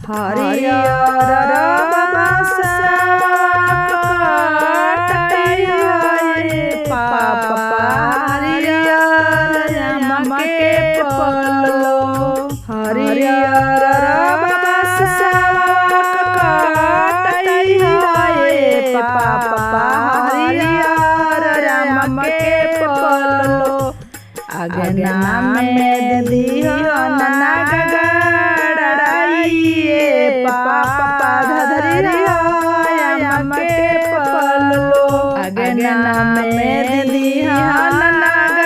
हरियर बसा पापा हरियर आम के पल्लो हरियर बसा पापा हरियर आम के पल्लो अगना में दियो नाग पापा धरिया आम के पल्लो अगना में दिया नाग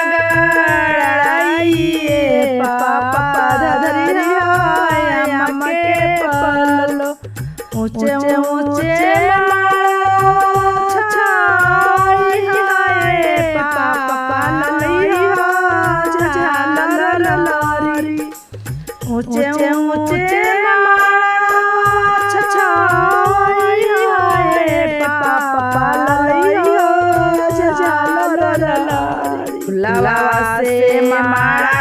पापा धरिया आम के पल्लो ऊंचे ऊंचे ऊंचे ऊंचे फुलावा से माड़ा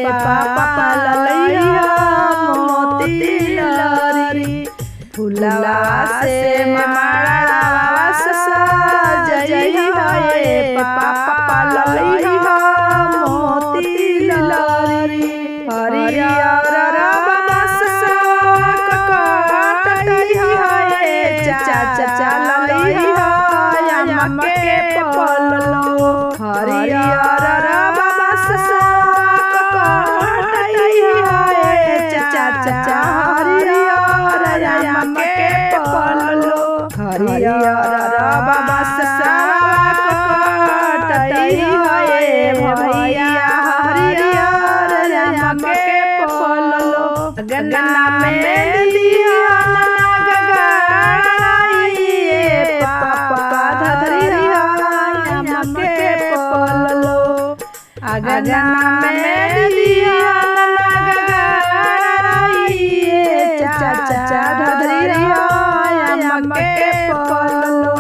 पापा ललैया मोती लरी फुलावा से माड़ा पापा ललैया चाचा ललैया आम के पल्लो हरियर बसा चाचा हरियर आम के पल्लो हरियर बसा भैया हरियर आम के पल्लो गन्ना में दिया अगना में दिया चाचा धरिया आम के पल्लो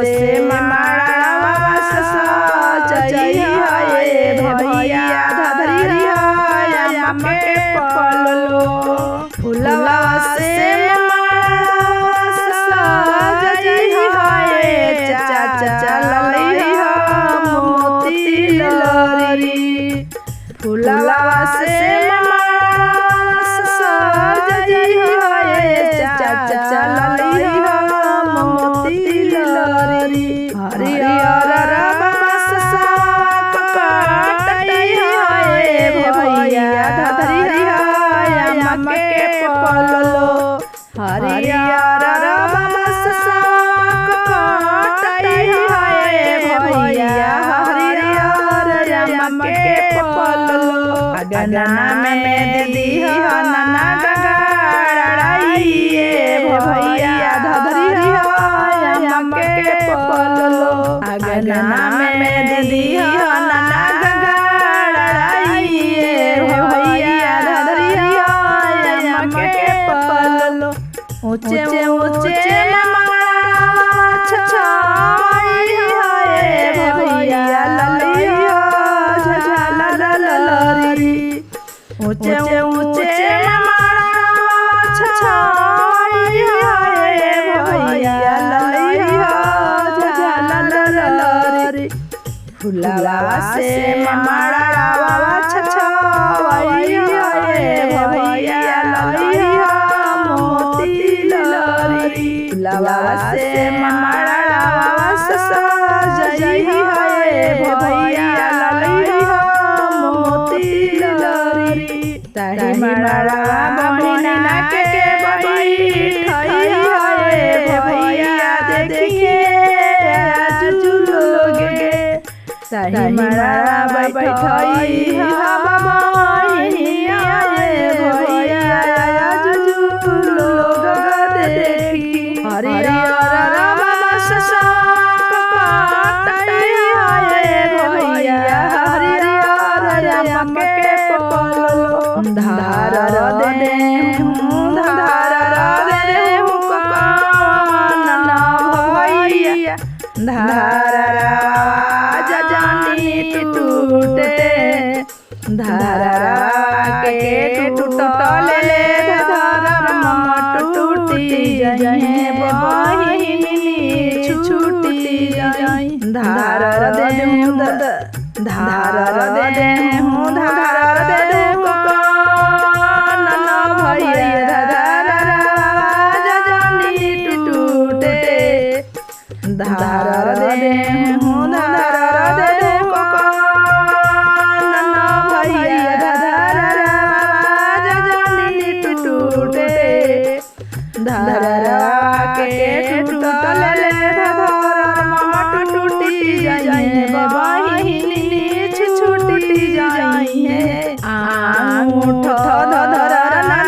से माड़ा भैया धरिया आम के पल्लो फुलवा से चाचा ललैया फुलवा से चाचा ललैया मोती लरी हरियर बसा भैया धरिया आम के पल्लो हरियर बसा भैया हरियर आम के पल्लो अगना में दिया नाग भैया धरिया आम के पल्लो अगना में दिया नाग भैया धरिया आम के पल्लो ऊंचे ऊंचे ऊंचे ऊंचे भैया ललैया फुलवा से माड़ा भैया ललैया मोती लरी फुलवा से माड़ा भैया ललैया मोती लरी ताही माड़ा बहिना के भैया देखिए ताही माड़ा बैठाई हम बहिनिया भैया लोग देखी हरियर बसा भैया हरियर आम के पल्लो धार दे भैया धारा जानी टूटे धारा के टूटल धर्म टूटी जाए बहिनी छूटी जाए धार देहूँ धार देहूँ भैया जनी टूटे धार देहूँ धरा के टूटल धर्म टूटी जाए बहिनी छूटी जाए आंगूठ धर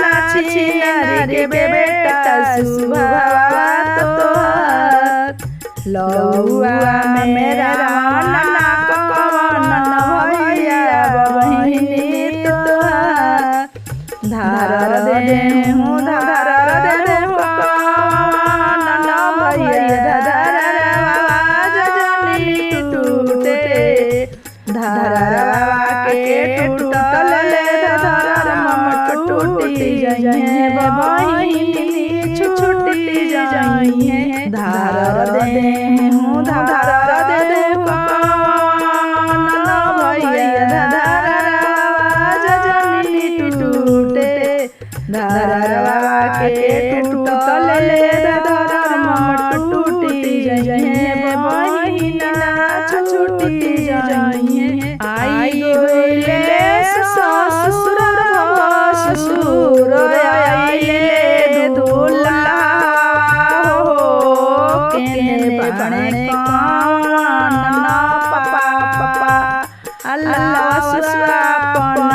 नाची नारी के बेटा सुहावा तोहार लौआ मेरा नाना कवन भैया बहिनी तोहार धार देहूँ धरा के टूटल धर्म टूटी जाए बहिनी छूटी जाए धार देहूँ भैया जनी टूटे धरा के टूटल धर्म टूटी जाए बहिना छूटी जाए आई गइले ससुर ससुर आइले दूल्हा हो केने बने कान पापा अल्लाह सुहापन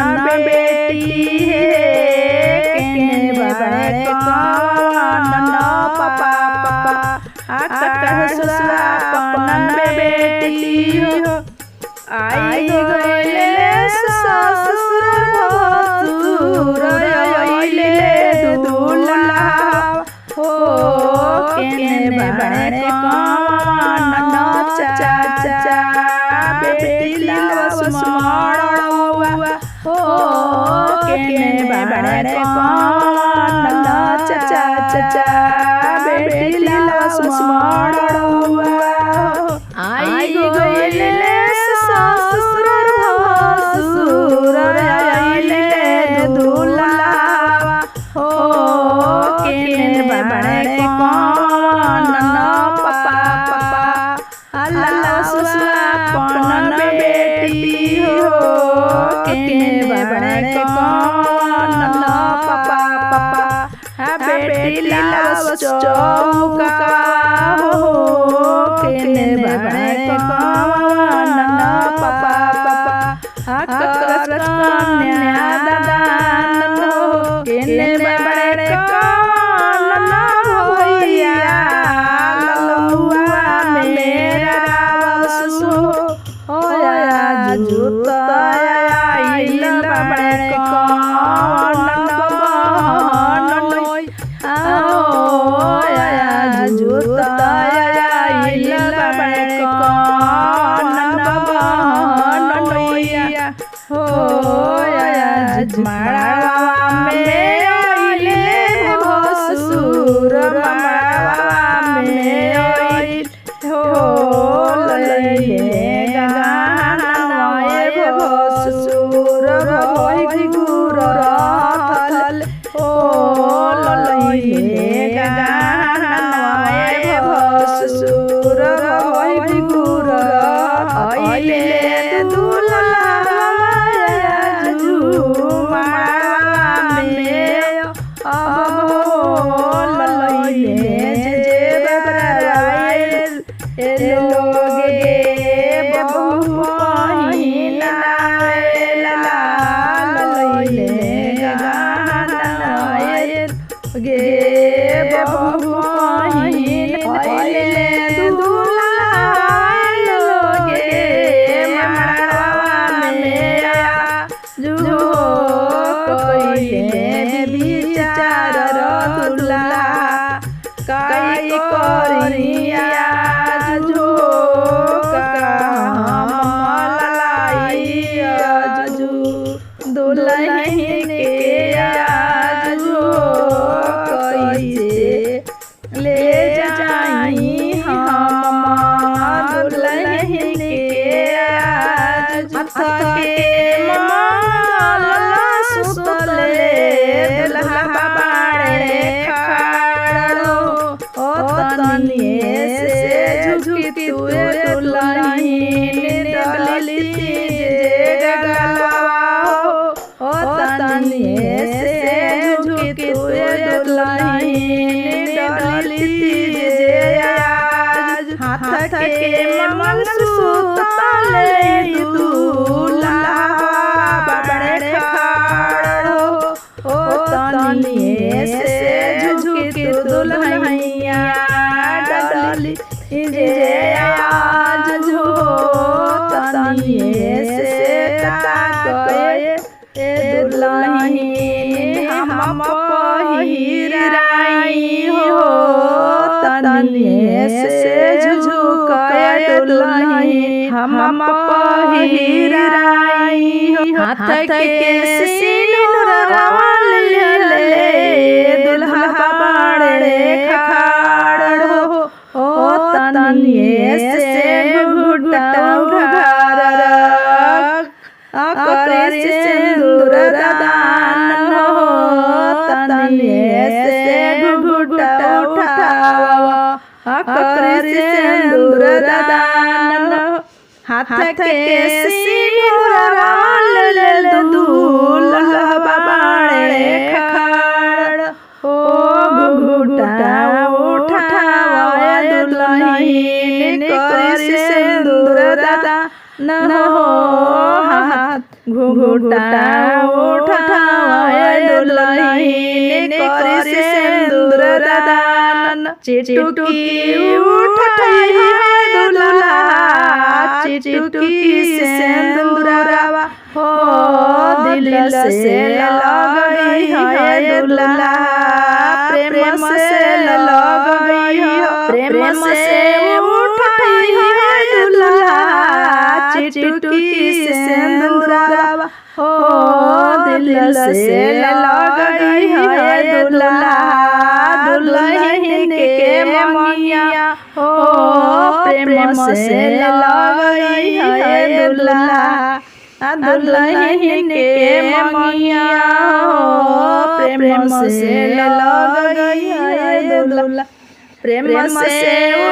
बेटी है केने बने कान पापा आका सुहापन बेटी हो आई गइले ससुर आइले दूल्हा हो केने बने कान चाचा बेटी लक्ष्मण हो केने बने कान चाचा बेटी लक्ष्मण आई गइले ससुर आइले दूल्हा हो केने बने कान पापा अल्लाह सुहापन बेटी हो केने बने कान पापा बेटी लावस चौका हो केने बने कान पापा कन्या दान हो केने बने कान भैया लौआ मेरा ससु होया जूता आइल बने कान होया जूता आइल बने कान हो मड़वा में आइले भसुर मड़वा में आइल हो लइले गानवाए भसुर भई गुर रथल हो लइले गानवाए भसुर भई गुर आइले काई करिया जो का हम मलाई जो दुल्हन दुल्हन के आज कैसे ले जाई हम दुल्हन के आज माथा के मंगल सुतले दुल्हा बाड़े खाड़ो ओ तनिए से झुकी तुए दुल्हन डलती जे गलवा ओ तनिए से झुकी तुए दुल्हन डलती जे आज हाथ के मंगलसूत्र ले दूल्हा बाड़े खाड़ो ओ तनिए से झुकी दुल्हनिया डली जे आज हो तनिए से ताकए दुल्हन हम पहिराई हो तनिए से झुकाए दुल्हन हम पहिराई हाथ के सिनुरवा ले दुल्हा बाड़े खाड़ो ओ तनिए से घुटा उघार करे सिंदूर दान हो तनिए से घुटा उठावा करे सिंदूर दान हाथ के सिनुरवा ले दूल्हा बाड़े खाड़ ओ घुटा उठावा दुल्हन करे सिंदूर दान हो हाथ घुटा उठावा दुल्हन करे सिंदूर दान चिटुकी उठाई दुल्हा चिटुकी सिंदूरवा हो दिल से लगई है दुल्हा प्रेम से लगई है प्रेम से उठाई है दुल्हा चिटुकी सिंदूरवा हो दिल से लगई है दुल्हा दुल्हन के ममिया हो प्रेम से लगई है दुल्हा दुल्हन के ममिया हो प्रेम से लगई है दुल्हा प्रेम से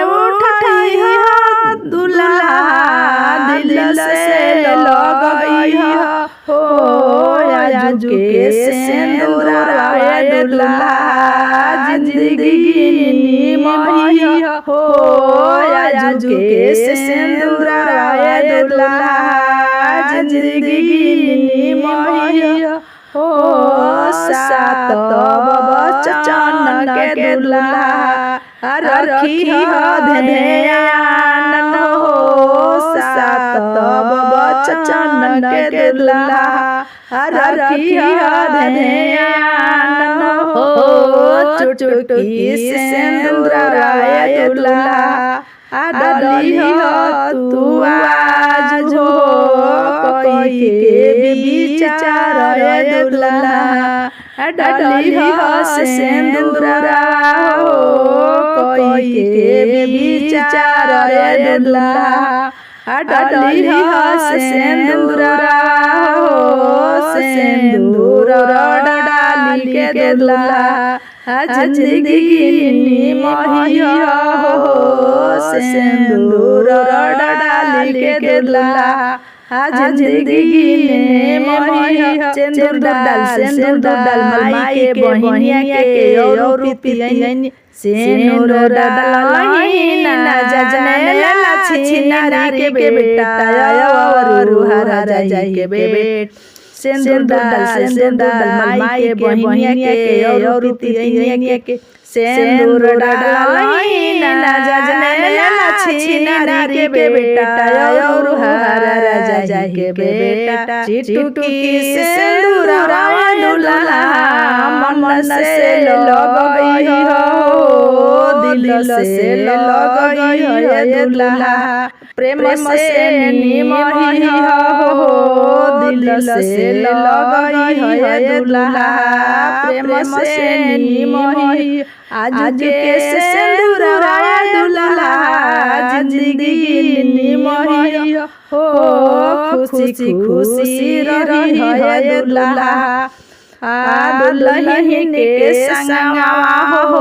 उठाई है दुल्हा दिल से लगई है हो आज के सिंदूरवा दुल्हा जिंदगी निमही हो आज के सिंदूरवा दुल्हा जिंदगी निमही हो सात बचन के दुल्हा रखी ध्यान हो सात बचन के दुल्हा रखी ध्यान हो चुटकी सिंदूरवा दुल्हा डली तू आज हो कोई के विचार दुल्हा डली सिंदूरवा हो कोई के विचार दुल्हा डली सिंदूरवा हो सिंदूर डाली के दुल्हा जिंदगी निमही हो सिंदूर डाली के दुल्हा जिंदगी निमही सिंदूर डाल माई के बहिनिया के और रुपियन सिंदूर डालही ना जाने लाछी नारी के बेटा और रुहारा जाई के बेट सिंदूर डाल माई के बहिनिया के और रुपियन के सिंदूर डालही ना जाने लाछी नारी के बेटा और रुहारा जाई के बेटा चिटुकी सिंदूरवा दुल्हा मन से लगई हो दिल से लगई है दुल्हा प्रेम से निमही हो दिल से लगई है दुल्हा प्रेम से निमही आज के सिंदूरवा दुल्हा जिंदगी निमही हो खुशी खुशी रही है दुल्हा दुल्हन के संगवा हो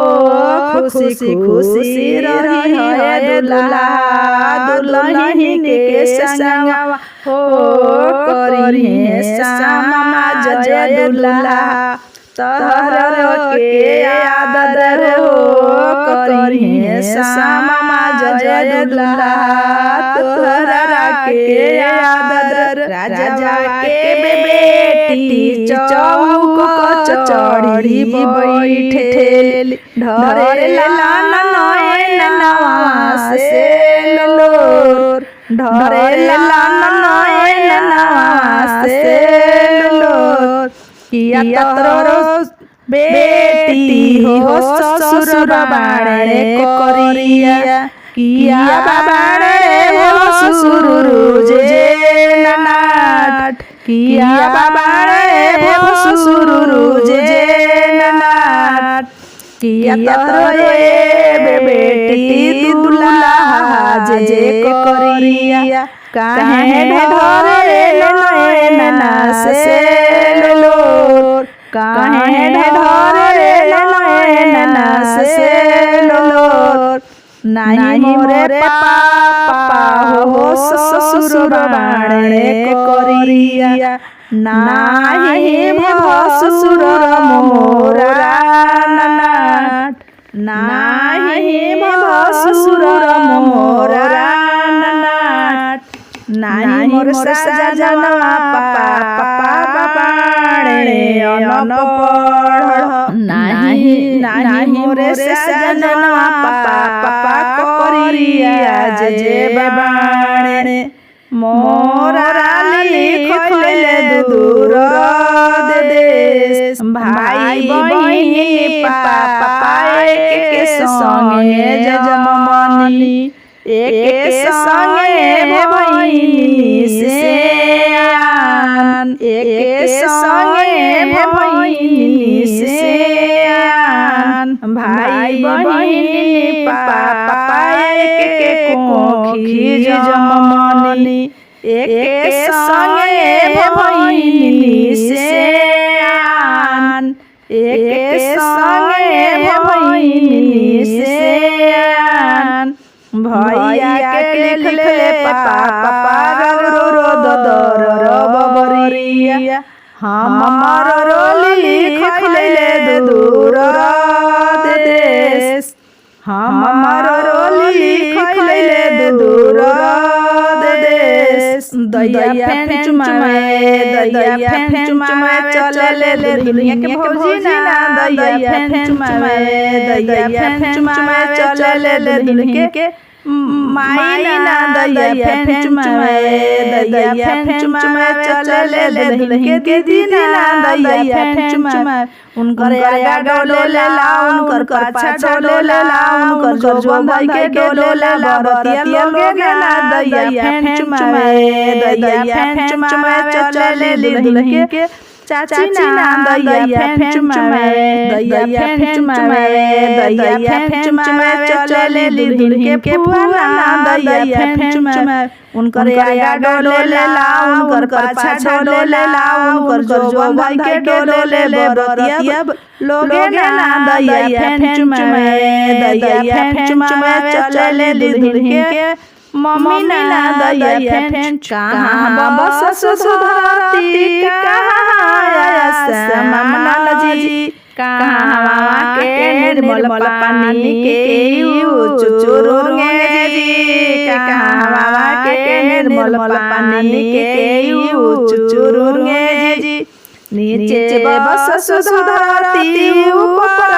खुशी खुशी रही है दुल्हा दुल्हन के संगवा हो करिए श्यामा जय दुल्हा तोहर के आदर हो करिए श्यामा जय दुल्हा तोहरा के आदर राजा के बेटी चौक चढ़ी बैठे ढरे लान नयनवा से लोर ढरे लान नयनवा से लोर किया तोरो बेटी हो ससुर बाड़े करिया किया बाड़े हो ससुर जे नाट किया बाड़े हो ससुर जे नाट किया तोरे बेटी दुल्हा जे करिया काहे ढरे नयना से लोर काहे ढरे नयना से लोर नाही मोरे पापा हो ससुर बाड़े करिया नाही ससुर मोरा नाट नाही ससुर मोरा नाट नाही मोर सजनवा पापा बाड़े अनपढ़ नाही मोरे सजनवा पापा करिया जे बाड़े मोरा लिखले दूर देश भाई बहिनी पापा के संगे जममनी एक संगे बहिनी से आन एक संगे बहिनी से आन भाई बहिनी पापा के कोखी जममनी एक संगे बहिनी से आन एक संगे बहिनी से आन भैया के लिखले पापा रो बबरिया हमर रोली लिखले दूर देश हमर रोली लिखले दूर देश दैया फेन चुमावे चले दुनिया के भौजी ना दैया फेन चुमावे चले दुनिया के माई ना दैया फेन चुमावे चले दुनिया के दीदी ना दैया फेन चुमावे उनकर आगा डोले ला उनकर पाछा डोले ला उनकर जो भाई के डोले ला बतिया लोगे ना दैया फेन चुमावे चले दुल्हन के चाची ना दैया फेन चुमावे चले दुल्हन के फुआ ना दैया फेन चुमावे उनकर आगा डोले ला उनकर पाछा डोले ला उनकर जो भाई के डोले ले बतिया लोगे ना दैया फेन चुमावे चले दुल्हन के मम्मी ना दैया फेन कहाँ बाबा ससुरती कहाँ मामा जी कहाँ के निर्मल पानी के चुचुरुंगे जी कहाँ के निर्मल पानी के चुचुरुंगे जी नीचे बस सुधरती ऊपर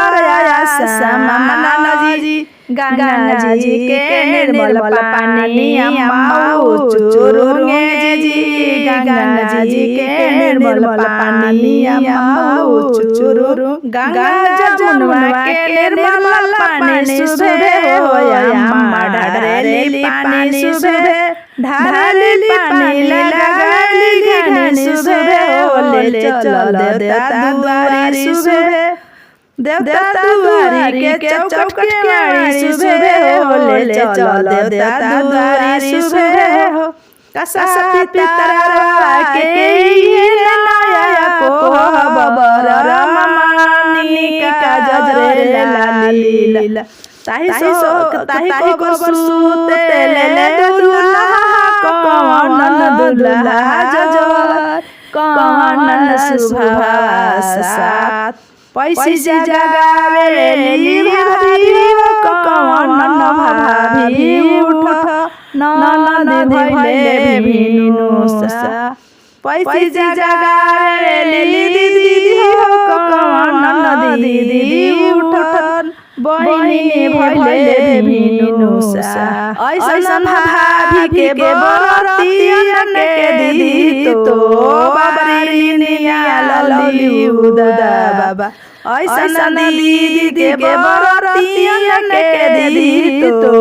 मामा जी गंगा जी के निर्मल पानी अम्मा चुचुरुंगे जी गंगा जी के निर्मल पानी अम्मा चुचुरु गंगा जमुना के निर्मल पानी सुबह होया अम्मा डरे पानी सुबह ढारेली पानी लगाली घानी सुबह होले चल देवता दुआरी सुबह देवता दुआरी के चौखट के मारी सुबह होले चल देवता दुआरी सुबह हो कसा पितरवा के नया को बबर मानी का जजरे लाली ताही को सुते ले दुल्हा कौन दुल्हा जजर कौन सुभासा पैसी जगावे ली भाभी कौन भाभी उठ ननद भइले भिनुसा पैसी जगावे ली दीदी कौन दीदी उठ बहिनी भइले भिनुसा ऐसन भाभी के बरतियन के दीदी तो बाबरिनिया लली उदा बाबा ऐसन दीदी के बरतियन के दीदी तो